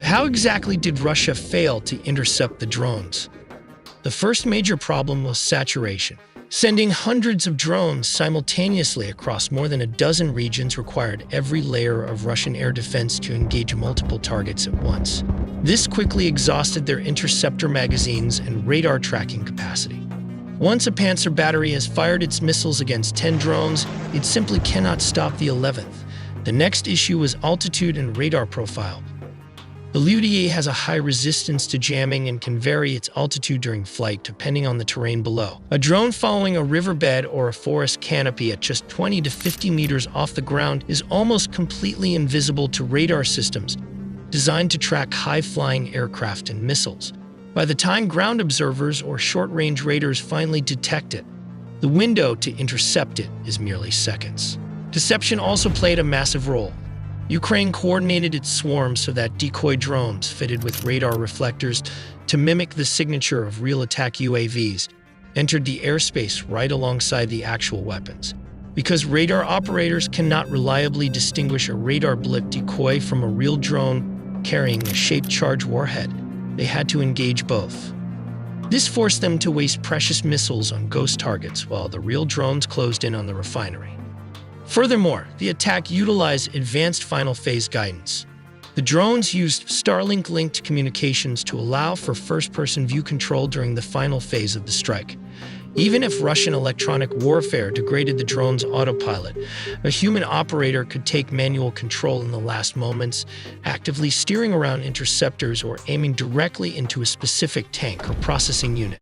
How exactly did Russia fail to intercept the drones? The first major problem was saturation. Sending hundreds of drones simultaneously across more than a dozen regions required every layer of Russian air defense to engage multiple targets at once. This quickly exhausted their interceptor magazines and radar tracking capacity. Once a Panzer battery has fired its missiles against 10 drones, it simply cannot stop the 11th. The next issue was altitude and radar profile. The LUDA has a high resistance to jamming and can vary its altitude during flight depending on the terrain below. A drone following a riverbed or a forest canopy at just 20 to 50 meters off the ground is almost completely invisible to radar systems designed to track high-flying aircraft and missiles. By the time ground observers or short-range radars finally detect it, the window to intercept it is merely seconds. Deception also played a massive role. Ukraine coordinated its swarms so that decoy drones fitted with radar reflectors to mimic the signature of real attack UAVs entered the airspace right alongside the actual weapons. Because radar operators cannot reliably distinguish a radar blip decoy from a real drone carrying a shaped charge warhead, they had to engage both. This forced them to waste precious missiles on ghost targets while the real drones closed in on the refinery. Furthermore, the attack utilized advanced final phase guidance. The drones used Starlink-linked communications to allow for first-person view control during the final phase of the strike. Even if Russian electronic warfare degraded the drone's autopilot, a human operator could take manual control in the last moments, actively steering around interceptors or aiming directly into a specific tank or processing unit.